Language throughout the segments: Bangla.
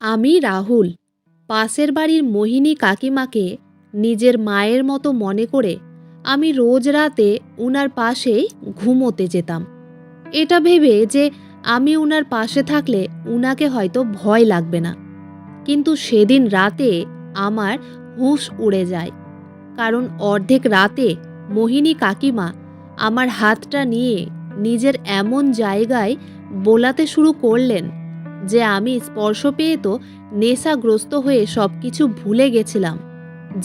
আমি রাহুল পাশের বাড়ির মোহিনী কাকিমাকে নিজের মায়ের মতো মনে করে আমি রোজ রাতে উনার পাশেই ঘুমোতে যেতাম, এটা ভেবে যে আমি উনার পাশে থাকলে উনাকে হয়তো ভয় লাগবে না। কিন্তু সেদিন রাতে আমার হুঁশ উড়ে যায়, কারণ অর্ধেক রাতে মোহিনী কাকিমা আমার হাতটা নিয়ে নিজের এমন জায়গায় বোলাতে শুরু করলেন যে আমি স্পর্শ পেয়ে তো নেশাগ্রস্ত হয়ে সব কিছু ভুলে গেছিলাম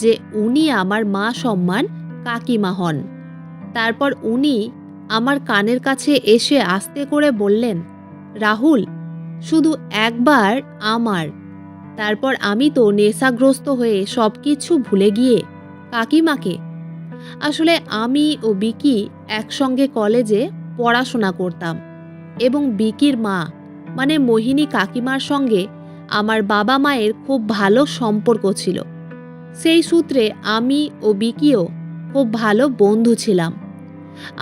যে উনি আমার মা সম্মান কাকিমা হন। তারপর উনি আমার কানের কাছে এসে আস্তে করে বললেন, রাহুল, শুধু একবার আমার। তারপর আমি তো নেশাগ্রস্ত হয়ে সব কিছু ভুলে গিয়ে কাকিমাকে, আসলে আমি ও বিকি একসঙ্গে কলেজে পড়াশোনা করতাম এবং বিকির মা মানে মোহিনী কাকিমার সঙ্গে আমার বাবা মায়ের খুব ভালো সম্পর্ক ছিল। সেই সূত্রে আমি ও বিকিও খুব ভালো বন্ধু ছিলাম।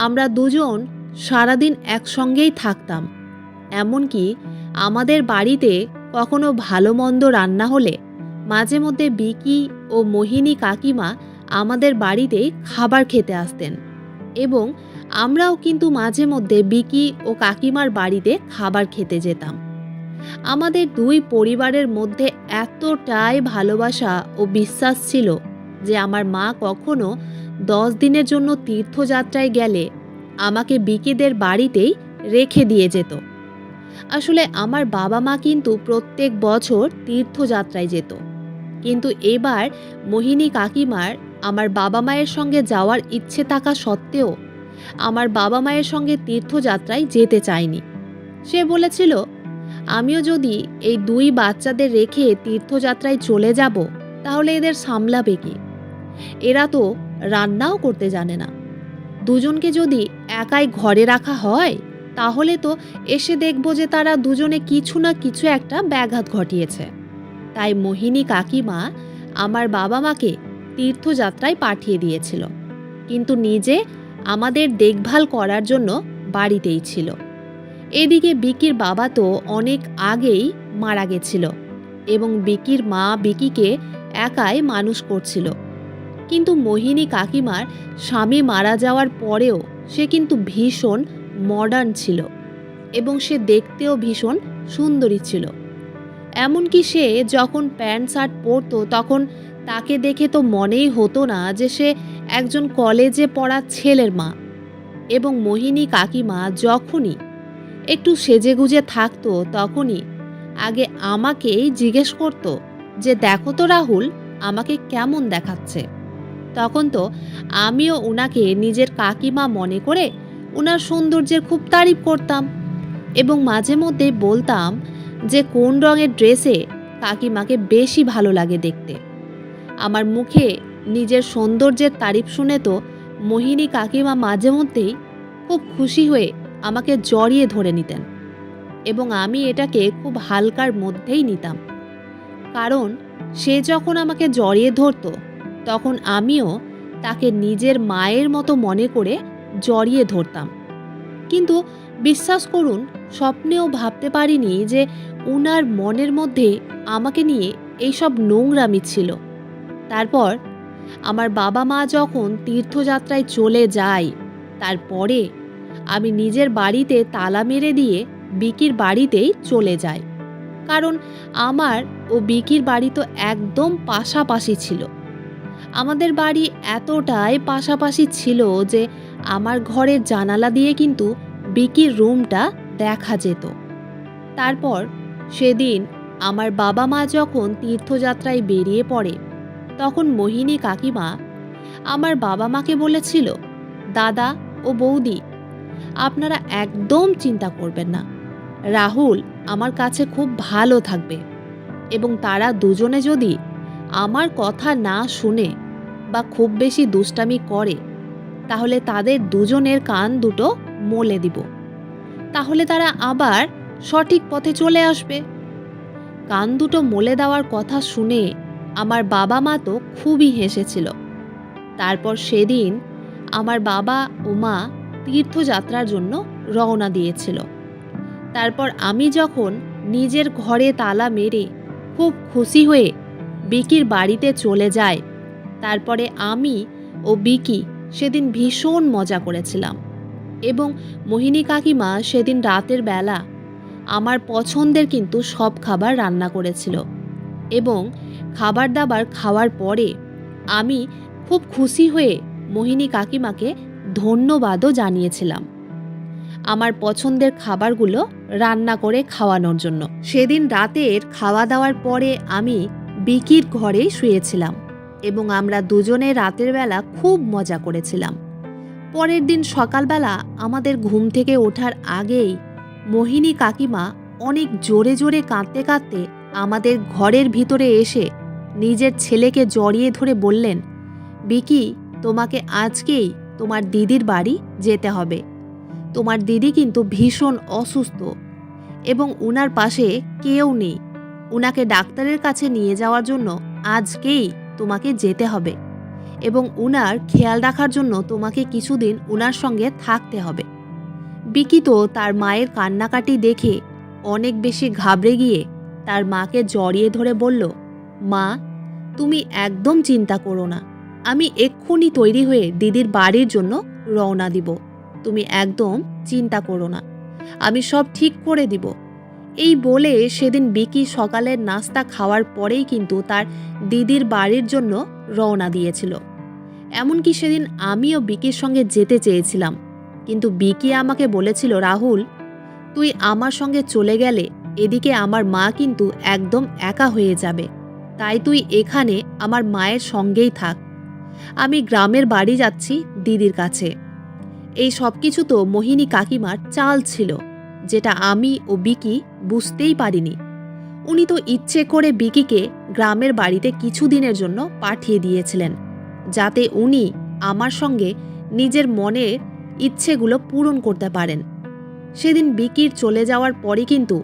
আমরা দুজন সারাদিন একসঙ্গেই থাকতাম। এমনকি আমাদের বাড়িতে কখনো ভালো মন্দ রান্না হলে মাঝে মধ্যে বিকি ও মোহিনী কাকিমা আমাদের বাড়িতেই খাবার খেতে আসতেন এবং আমরাও কিন্তু মাঝে মধ্যে বিকি ও কাকিমার বাড়িতে খাবার খেতে যেতাম। আমাদের দুই পরিবারের মধ্যে এতটাই ভালোবাসা ও বিশ্বাস ছিল যে আমার মা কখনো 10 দিনের জন্য তীর্থযাত্রায় গেলে আমাকে বিকিদের বাড়িতেই রেখে দিয়ে যেত। আসলে আমার বাবা মা কিন্তু প্রত্যেক বছর তীর্থযাত্রায় যেত, কিন্তু এবার মোহিনী কাকিমার আমার বাবা মায়ের সঙ্গে যাওয়ার ইচ্ছে থাকা সত্ত্বেও আমার বাবা মায়ের সঙ্গে তীর্থযাত্রায় যেতে চায়নি। সে বলেছিল, আমিও যদি এই দুই বাচ্চাদের রেখে তীর্থযাত্রায় চলে যাব তাহলে এদের সামলাবে কি? এরা তো রান্নাও করতে জানে না। দুজনকে যদি একাই ঘরে রাখা হয় তাহলে তো এসে দেখব যে তারা দুজনে কিছু না কিছু একটা ব্যাঘাত ঘটিয়েছে। তাই মোহিনী কাকিমা আমার বাবা মাকে তীর্থযাত্রায় পাঠিয়ে দিয়েছিল, কিন্তু নিজে আমাদের দেখভাল করার জন্য বাড়িতেই ছিল। এদিকে বিকির বাবা তো অনেক আগেই মারা গেছিল এবং বিকির মা বিকিকে একাই মানুষ করছিল। কিন্তু মোহিনী কাকিমার স্বামী মারা যাওয়ার পরেও সে কিন্তু ভীষণ মডার্ন ছিল এবং সে দেখতেও ভীষণ সুন্দরী ছিল। এমনকি সে যখন প্যান্ট শার্ট পরতো তখন তাকে দেখে তো মনেই হতো না যে সে একজন কলেজে পড়া ছেলের মা। এবং মোহিনী কাকিমা যখনই একটু সেজেগুজে থাকতো তখনই আগে আমাকেই জিজ্ঞেস করতো যে দেখো তো রাহুল, আমাকে কেমন দেখাচ্ছে। তখন তো আমিও ওনাকে নিজের কাকিমা মনে করে ওনার সৌন্দর্যের খুব তারিফ করতাম এবং মাঝে মধ্যে বলতাম যে কোন রঙের ড্রেসে কাকিমাকে বেশি ভালো লাগে দেখতে। আমার মুখে নিজের সৌন্দর্যের তারিফ শুনে তো মোহিনী কাকিমা মাঝে মধ্যেই খুব খুশি হয়ে আমাকে জড়িয়ে ধরে নিতেন এবং আমি এটাকে খুব হালকার মধ্যেই নিতাম, কারণ সে যখন আমাকে জড়িয়ে ধরতো তখন আমিও তাকে নিজের মায়ের মতো মনে করে জড়িয়ে ধরতাম। কিন্তু বিশ্বাস করুন, স্বপ্নেও ভাবতে পারিনি যে উনার মনের মধ্যে আমাকে নিয়ে এইসব নোংরামি ছিল। তারপর আমার বাবা মা যখন তীর্থযাত্রায় চলে যায় তারপরে আমি নিজের বাড়িতে তালা মেরে দিয়ে বিকির বাড়িতেই চলে যাই, কারণ আমার ও বিকির বাড়ি তো একদম পাশাপাশি ছিল। আমাদের বাড়ি এতটাই পাশাপাশি ছিল যে আমার ঘরের জানালা দিয়ে কিন্তু বিকির রুমটা দেখা যেত। তারপর সেদিন আমার বাবা মা যখন তীর্থযাত্রায় বেরিয়ে পড়ে তখন মোহিনী কাকিমা আমার বাবা মাকে বলেছিল, দাদা ও বৌদি, আপনারা একদম চিন্তা করবেন না, রাহুল আমার কাছে খুব ভালো থাকবে এবং তারা দুজনে যদি আমার কথা না শুনে বা খুব বেশি দুষ্টামি করে তাহলে তাদের দুজনের কান দুটো মলে দিব, তাহলে তারা আবার সঠিক পথে চলে আসবে। কান দুটো মলে দেওয়ার কথা শুনে আমার বাবা মা তো খুবই হেসেছিল। তারপর সেদিন আমার বাবা ও মা তীর্থযাত্রার জন্য রওনা দিয়েছিল। তারপর আমি যখন নিজের ঘরে তালা মেরে খুব খুশি হয়ে বিকির বাড়িতে চলে যায়। তারপরে আমি ও বিকি সেদিন ভীষণ মজা করেছিলাম এবং মোহিনী কাকিমা সেদিন রাতের বেলা আমার পছন্দের কিন্তু সব খাবার রান্না করেছিল এবং খাবার দাবার খাওয়ার পরে আমি খুব খুশি হয়ে মোহিনী কাকিমাকে ধন্যবাদও জানিয়েছিলাম আমার পছন্দের খাবারগুলো রান্না করে খাওয়ানোর জন্য। সেদিন রাতের খাওয়া দাওয়ার পরে আমি বিকির ঘরেই শুয়েছিলাম এবং আমরা দুজনে রাতের বেলা খুব মজা করেছিলাম। পরের দিন সকালবেলা আমাদের ঘুম থেকে ওঠার আগেই মোহিনী কাকিমা অনেক জোরে জোরে কাঁদতে কাঁদতে আমাদের ঘরের ভিতরে এসে নিজের ছেলেকে জড়িয়ে ধরে বললেন, বিকি, তোমাকে আজকেই তোমার দিদির বাড়ি যেতে হবে। তোমার দিদি কিন্তু ভীষণ অসুস্থ এবং উনার পাশে কেউ নেই। উনাকে ডাক্তারের কাছে নিয়ে যাওয়ার জন্য আজকেই তোমাকে যেতে হবে এবং উনার খেয়াল রাখার জন্য তোমাকে কিছুদিন উনার সঙ্গে থাকতে হবে। বিকি তো তার মায়ের কান্নাকাটি দেখে অনেক বেশি ঘাবড়ে গিয়ে তার মাকে জড়িয়ে ধরে বলল, মা, তুমি একদম চিন্তা করো না, আমি এক্ষুনি তৈরি হয়ে দিদির বাড়ির জন্য রওনা দিব। তুমি একদম চিন্তা করো না, আমি সব ঠিক করে দিব। এই বলে সেদিন বিকি সকালের নাস্তা খাওয়ার পরেই কিন্তু তার দিদির বাড়ির জন্য রওনা দিয়েছিল। এমনকি সেদিন আমিও বিকির সঙ্গে যেতে চেয়েছিলাম, কিন্তু বিকি আমাকে বলেছিল, রাহুল, তুই আমার সঙ্গে চলে গেলে এদিকে আমার মা কিন্তু একদম একা হয়ে যাবে, তাই তুই এখানে আমার মায়ের সঙ্গেই থাক। আমি গ্রামের বাড়ি যাচ্ছি দিদির কাছে। এই সব কিছু তো মোহিনী কাকিমার চাল ছিল, যেটা আমি ও বিকি বুঝতেই পারিনি। উনি তো ইচ্ছে করে বিকিকে গ্রামের বাড়িতে কিছুদিনের জন্য পাঠিয়ে দিয়েছিলেন, যাতে উনি আমার সঙ্গে নিজের মনের ইচ্ছেগুলো পূরণ করতে পারেন। সেদিন বিকির চলে যাওয়ার পরে কিন্তু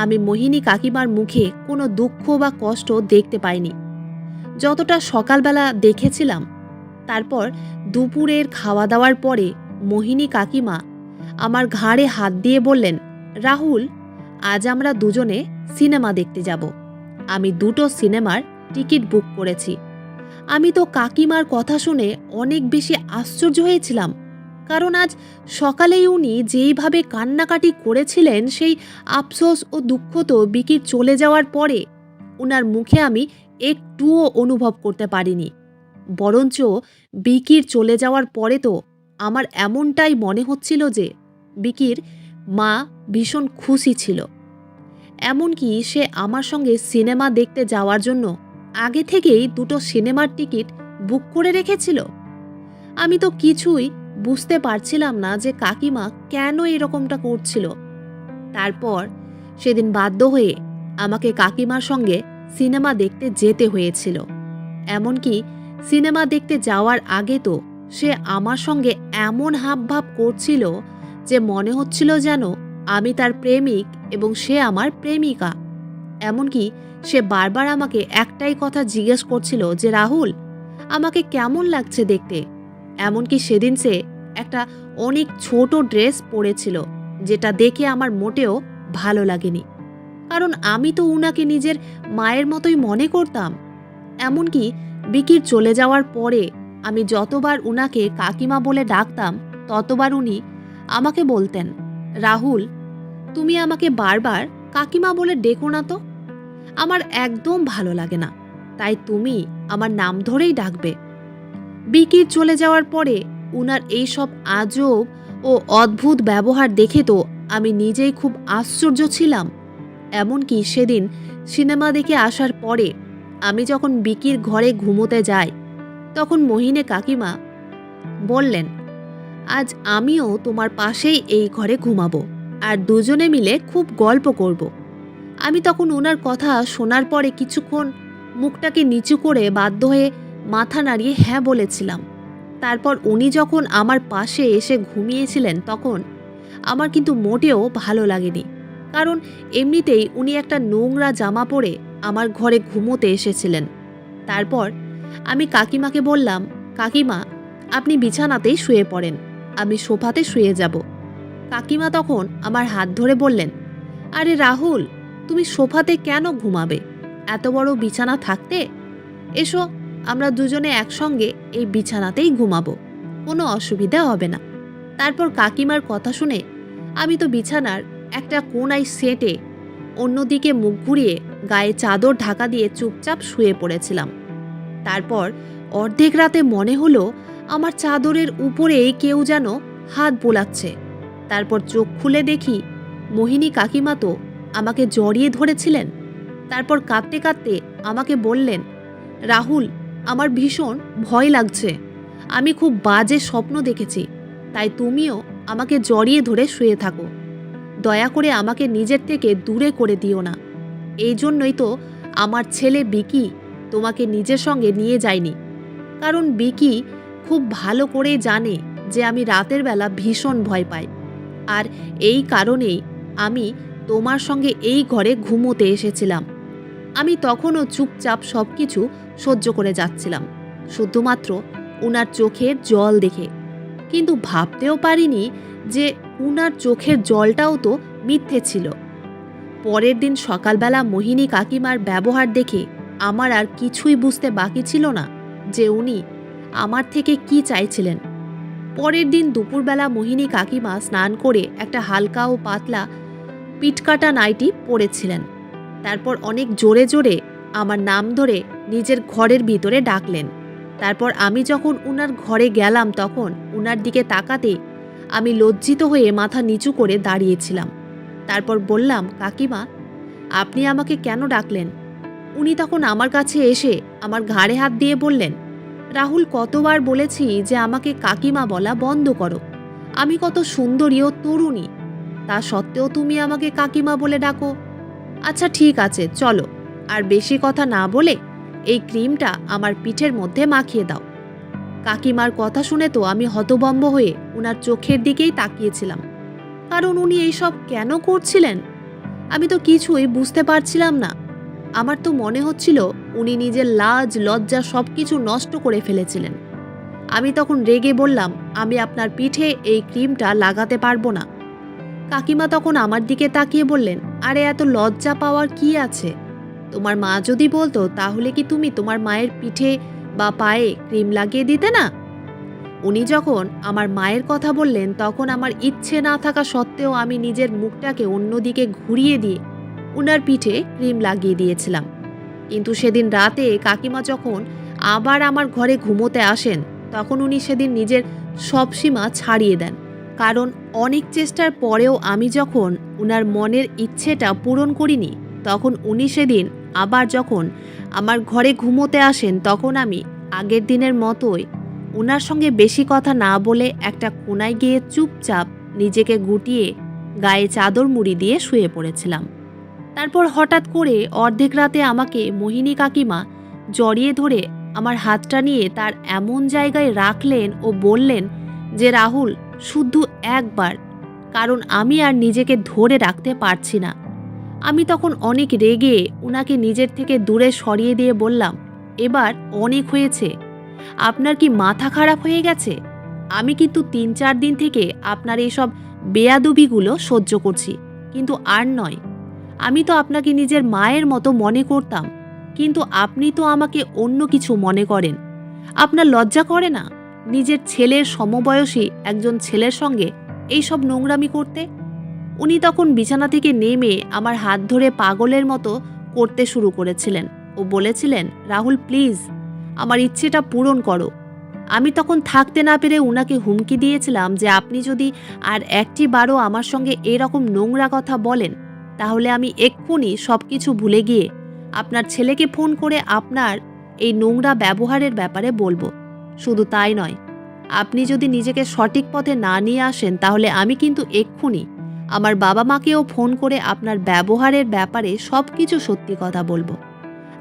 আমি মোহিনী কাকিমার মুখে কোনো দুঃখ বা কষ্ট দেখতে পাইনি, যতটা সকালবেলা দেখেছিলাম। তারপর দুপুরের খাওয়া দাওয়ার পরে মোহিনী কাকিমা আমার ঘাড়ে হাত দিয়ে বললেন, রাহুল, আজ আমরা দুজনে সিনেমা দেখতে যাব। আমি 2টো সিনেমার টিকিট বুক করেছি। আমি তো কাকিমার কথা শুনে অনেক বেশি আশ্চর্য হয়েছিলাম, কারণ আজ সকালেই উনি যেইভাবে কান্নাকাটি করেছিলেন, সেই আফসোস ও দুঃখ তো বিকির চলে যাওয়ার পরে উনার মুখে আমি একটুও অনুভব করতে পারিনি। বরঞ্চ বিকির চলে যাওয়ার পরে তো আমার এমনটাই মনে হচ্ছিল যে বিকির মা ভীষণ খুশি ছিল। এমনকি সে আমার সঙ্গে সিনেমা দেখতে যাওয়ার জন্য আগে থেকেই 2টো সিনেমার টিকিট বুক করে রেখেছিল। আমি তো কিছুই বুঝতে পারছিলাম না যে কাকিমা কেন এরকমটা করছিল। তারপর সেদিন বাধ্য হয়ে আমাকে কাকিমার সঙ্গে সিনেমা দেখতে যেতে হয়েছিল। এমনকি সিনেমা দেখতে যাওয়ার আগে তো সে আমার সঙ্গে এমন হাবভাব করছিল যে মনে হচ্ছিল যেন আমি তার প্রেমিক এবং সে আমার প্রেমিকা। এমনকি সে বারবার আমাকে একটাই কথা জিজ্ঞেস করছিল যে, রাহুল, আমাকে কেমন লাগছে দেখতে। এমনকি সেদিন সে একটা অনেক ছোট ড্রেস পরেছিল, যেটা দেখে আমার মোটেও ভালো লাগেনি, কারণ আমি তো উনাকে নিজের মায়ের মতোই মনে করতাম। এমনকি বিকির চলে যাওয়ার পরে আমি যতবার উনাকে কাকিমা বলে ডাকতাম, ততবার উনি আমাকে বলতেন, রাহুল, তুমি আমাকে বারবার কাকিমা বলে ডেকো না তো, আমার একদম ভালো লাগে না, তাই তুমি আমার নাম ধরেই ডাকবে। বিকির চলে যাওয়ার পরে উনার এইসব আজব ও অদ্ভুত ব্যবহার দেখে তো আমি নিজেই খুব আশ্চর্য ছিলাম। এমনকি সেদিন সিনেমা দেখে আসার পরে আমি যখন বিকির ঘরে ঘুমোতে যাই, তখন মোহিনী কাকিমা বললেন, আজ আমিও তোমার পাশেই এই ঘরে ঘুমাবো আর দুজনে মিলে খুব গল্প করব। আমি তখন ওনার কথা শোনার পরে কিছুক্ষণ মুখটাকে নিচু করে বাধ্য হয়ে মাথা নাড়িয়ে হ্যাঁ বলেছিলাম। তারপর উনি যখন আমার পাশে এসে ঘুমিয়েছিলেন, তখন আমার কিন্তু মোটেও ভালো লাগেনি, কারণ এমনিতেই উনি একটা নোংরা জামা পরে আমার ঘরে ঘুমোতে এসেছিলেন। তারপর আমি কাকিমাকে বললাম, কাকিমা, আপনি বিছানাতেই শুয়ে পড়েন, আমি সোফাতে শুয়ে যাব। কাকিমা তখন আমার হাত ধরে বললেন, আরে রাহুল, তুমি সোফাতে কেন ঘুমাবে? এত বড় বিছানা থাকতে? এসো, আমরা দুজনে একসঙ্গে এই বিছানাতেই ঘুমাবো, কোনো অসুবিধা হবে না। তারপর কাকিমার কথা শুনে আমি তো বিছানার একটা কোণায় সেটে অন্যদিকে মুখ ঘুরিয়ে গায়ে চাদর ঢাকা দিয়ে চুপচাপ শুয়ে পড়েছিলাম। তারপর অর্ধেক রাতে মনে হলো আমার চাদরের উপরেই কেউ যেন হাত বোলাচ্ছে। তারপর চোখ খুলে দেখি মোহিনী কাকিমা তো আমাকে জড়িয়ে ধরেছিলেন। তারপর কাঁদতে কাঁদতে আমাকে বললেন, রাহুল, আমার ভীষণ ভয় লাগছে, আমি খুব বাজে স্বপ্ন দেখেছি, তাই তুমিও আমাকে জড়িয়ে ধরে শুয়ে থাকো, দয়া করে আমাকে নিজের থেকে দূরে করে দিও না। এই জন্যই তো আমার ছেলে বিকি তোমাকে নিজের সঙ্গে নিয়ে যায়নি, কারণ বিকি খুব ভালো করে জানে যে আমি রাতের বেলা ভীষণ ভয় পাই, আর এই কারণেই আমি তোমার সঙ্গে এই ঘরে ঘুমোতে এসেছিলাম। আমি তখনও চুপচাপ সব কিছু সহ্য করে যাচ্ছিলাম, শুধুমাত্র উনার চোখের জল দেখে। কিন্তু ভাবতেও পারিনি যে উনার চোখের জলটাও তো মিথ্যে ছিল। পরের দিন সকালবেলা মোহিনী কাকিমার ব্যবহার দেখে আমার আর কিছুই বুঝতে বাকি ছিল না যে উনি আমার থেকে কি চাইছিলেন। পরের দিন দুপুরবেলা মোহিনী কাকিমা স্নান করে একটা হালকা ও পাতলা পিটকাটা নাইটি পরেছিলেন। তারপর অনেক জোরে জোরে আমার নাম ধরে নিজের ঘরের ভিতরে ডাকলেন। তারপর আমি যখন উনার ঘরে গেলাম তখন উনার দিকে তাকাতে আমি লজ্জিত হয়ে মাথা নিচু করে দাঁড়িয়েছিলাম। তারপর বললাম, কাকিমা, আপনি আমাকে কেন ডাকলেন? উনি তখন আমার কাছে এসে আমার ঘাড়ে হাত দিয়ে বললেন, রাহুল, কতবার বলেছি যে আমাকে কাকিমা বলা বন্ধ করো, আমি কত সুন্দরী ও তরুণী, তা সত্ত্বেও তুমি আমাকে কাকিমা বলে ডাকো। আচ্ছা ঠিক আছে, চলো, আর বেশি কথা না বলে এই ক্রিমটা আমার পিঠের মধ্যে মাখিয়ে দাও। কাকিমার কথা শুনে তো আমি হতভম্ব হয়ে উনার চোখের দিকেই তাকিয়েছিলাম, কারণ উনি এইসব কেন করছিলেন আমি তো কিছুই বুঝতে পারছিলাম না। আমার তো মনে হচ্ছিল উনি নিজের লাজ লজ্জা সব কিছু নষ্ট করে ফেলেছিলেন। আমি তখন রেগে বললাম, আমি আপনার পিঠে এই ক্রিমটা লাগাতে পারবো না। কাকিমা তখন আমার দিকে তাকিয়ে বললেন, আরে এত লজ্জা পাওয়ার কি আছে? তোমার মা যদি বলতো তাহলে কি তুমি তোমার মায়ের পিঠে বা পায়ে ক্রিম লাগিয়ে দিতে না? উনি যখন আমার মায়ের কথা বললেন তখন আমার ইচ্ছে না থাকা সত্ত্বেও আমি নিজের মুখটাকে অন্যদিকে ঘুরিয়ে দিয়ে উনার পিঠে ক্রিম লাগিয়ে দিয়েছিলাম। কিন্তু সেদিন রাতে কাকিমা যখন আবার আমার ঘরে ঘুমোতে আসেন তখন উনি সেদিন নিজের সব সীমা ছাড়িয়ে দেন, কারণ অনেক চেষ্টার পরেও আমি যখন উনার মনের ইচ্ছেটা পূরণ করিনি তখন উনি সেদিন আবার যখন আমার ঘরে ঘুমোতে আসেন তখন আমি আগের দিনের মতোই উনার সঙ্গে বেশি কথা না বলে একটা কোণায় গিয়ে চুপচাপ নিজেকে গুটিয়ে গায়ে চাদর মুড়ি দিয়ে শুয়ে পড়েছিলাম। তারপর হঠাৎ করে অর্ধেক রাতে আমাকে মোহিনী কাকিমা জড়িয়ে ধরে আমার হাতটা নিয়ে তার এমন জায়গায় রাখলেন ও বললেন যে, রাহুল, শুধু একবার, কারণ আমি আর নিজেকে ধরে রাখতে পারছি না। আমি তখন অনেক রেগে উনাকে নিজের থেকে দূরে সরিয়ে দিয়ে বললাম, এবার অনেক হয়েছে, আপনার কি মাথা খারাপ হয়ে গেছে? আমি কিন্তু ৩-৪ দিন থেকে আপনার এইসব বেয়াদবিগুলো সহ্য করছি, কিন্তু আর নয়। আমি তো আপনাকে নিজের মায়ের মতো মনে করতাম, কিন্তু আপনি তো আমাকে অন্য কিছু মনে করেন। আপনার লজ্জা করে না নিজের ছেলের সমবয়সী একজন ছেলের সঙ্গে এইসব নোংরামি করতে? উনি তখন বিছানা থেকে নেমে আমার হাত ধরে পাগলের মতো করতে শুরু করেছিলেন ও বলেছিলেন, রাহুল, প্লিজ আমার ইচ্ছেটা পূরণ করো। আমি তখন থাকতে না পেরে উনাকে হুমকি দিয়েছিলাম যে আপনি যদি আর একটি বারও আমার সঙ্গে এরকম নোংরা কথা বলেন তাহলে আমি এক্ষুনি সব কিছু ভুলে গিয়ে আপনার ছেলেকে ফোন করে আপনার এই নোংরা ব্যবহারের ব্যাপারে বলবো। শুধু তাই নয়, আপনি যদি নিজেকে সঠিক পথে না নিয়ে আসেন তাহলে আমি কিন্তু এক্ষুনি আমার বাবা মাকেও ফোন করে আপনার ব্যবহারের ব্যাপারে সব কিছু সত্যি কথা বলবো।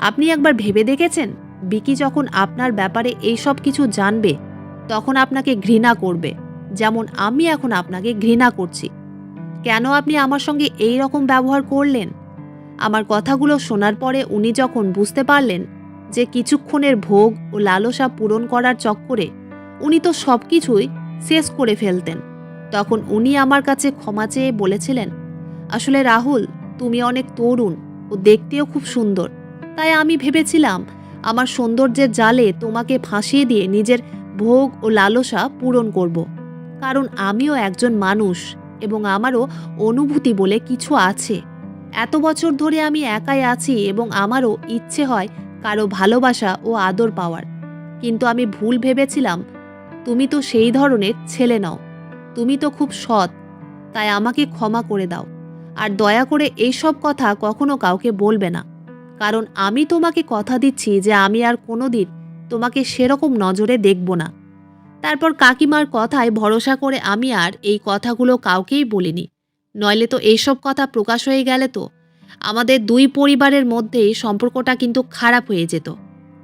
আপনি একবার ভেবে দেখেছেন, বিকি যখন আপনার ব্যাপারে এই সব কিছু জানবে তখন আপনাকে ঘৃণা করবে, যেমন আমি এখন আপনাকে ঘৃণা করছি। কেন আপনি আমার সঙ্গে এই রকম ব্যবহার করলেন? আমার কথাগুলো শোনার পরে উনি যখন বুঝতে পারলেন যে কিছুক্ষণের ভোগ ও লালসা পূরণ করার চক্করে উনি তো সব কিছুই শেষ করে ফেলতেন, তখন উনি আমার কাছে ক্ষমা চেয়ে বলেছিলেন, আসলে রাহুল, তুমি অনেক তরুণ ও দেখতেও খুব সুন্দর, তাই আমি ভেবেছিলাম আমার সৌন্দর্যের জালে তোমাকে ফাঁসিয়ে দিয়ে নিজের ভোগ ও লালসা পূরণ করব। কারণ আমিও একজন মানুষ এবং আমারও অনুভূতি বলে কিছু আছে। এত বছর ধরে আমি একাই আছি এবং আমারও ইচ্ছে হয় কারো ভালোবাসা ও আদর পাওয়ার। কিন্তু আমি ভুল ভেবেছিলাম তুমি তো সেই ধরনের ছেলে নও। তুমি তো খুব সৎ। তাই আমাকে ক্ষমা করে দাও। আর দয়া করে এইসব কথা কখনো কাউকে বলবে না। কারণ আমি তোমাকে কথা দিচ্ছি যে আমি আর কোনোদিন তোমাকে সেরকম নজরে দেখব না। তারপর কাকিমার কথায় ভরসা করে আমি আর এই কথাগুলো কাউকেই বলিনি। নইলে তো এইসব কথা প্রকাশ হয়ে গেলে তো আমাদের দুই পরিবারের মধ্যেই সম্পর্কটা কিন্তু খারাপ হয়ে যেত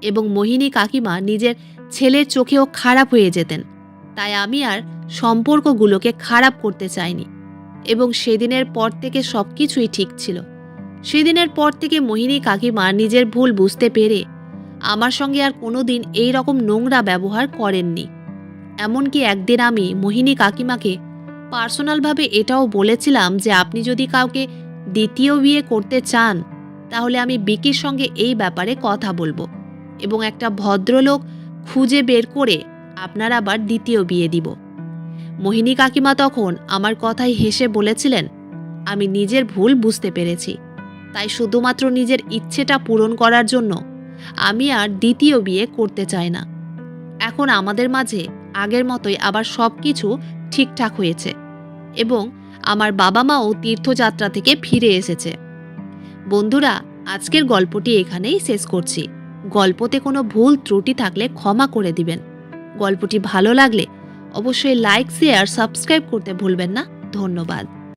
এবং মোহিনী কাকিমা নিজের ছেলের চোখেও খারাপ হয়ে যেতেন। তাই আমি আর সম্পর্কগুলোকে খারাপ করতে চাইনি এবং সেদিনের পর থেকে সব কিছুই ঠিক ছিল। সেদিনের পর থেকে মোহিনী কাকিমা নিজের ভুল বুঝতে পেরে আমার সঙ্গে আর কোনোদিন এই রকম নোংরা ব্যবহার করেননি। এমনকি একদিন আমি মোহিনী কাকিমাকে পার্সোনালভাবে এটাও বলেছিলাম যে আপনি যদি কাউকে দ্বিতীয় বিয়ে করতে চান তাহলে আমি বিকির সঙ্গে এই ব্যাপারে কথা বলবো এবং একটা ভদ্রলোক খুঁজে বের করে আপনার আবার দ্বিতীয় বিয়ে দিব। মোহিনী কাকিমা তখন আমার কথায় হেসে বলেছিলেন, আমি নিজের ভুল বুঝতে পেরেছি, তাই শুধুমাত্র নিজের ইচ্ছেটা পূরণ করার জন্য আমি আর দ্বিতীয় বিয়ে করতে চাই না। এখন আমাদের মাঝে আগের মতোই আবার সব কিছু ঠিকঠাক হয়েছে এবং আমার বাবা মাও তীর্থযাত্রা থেকে ফিরে এসেছে। বন্ধুরা, আজকের গল্পটি এখানেই শেষ করছি। গল্পতে কোনো ভুল ত্রুটি থাকলে ক্ষমা করে দিবেন। গল্পটি ভালো লাগলে অবশ্যই লাইক, শেয়ার, সাবস্ক্রাইব করতে ভুলবেন না। ধন্যবাদ।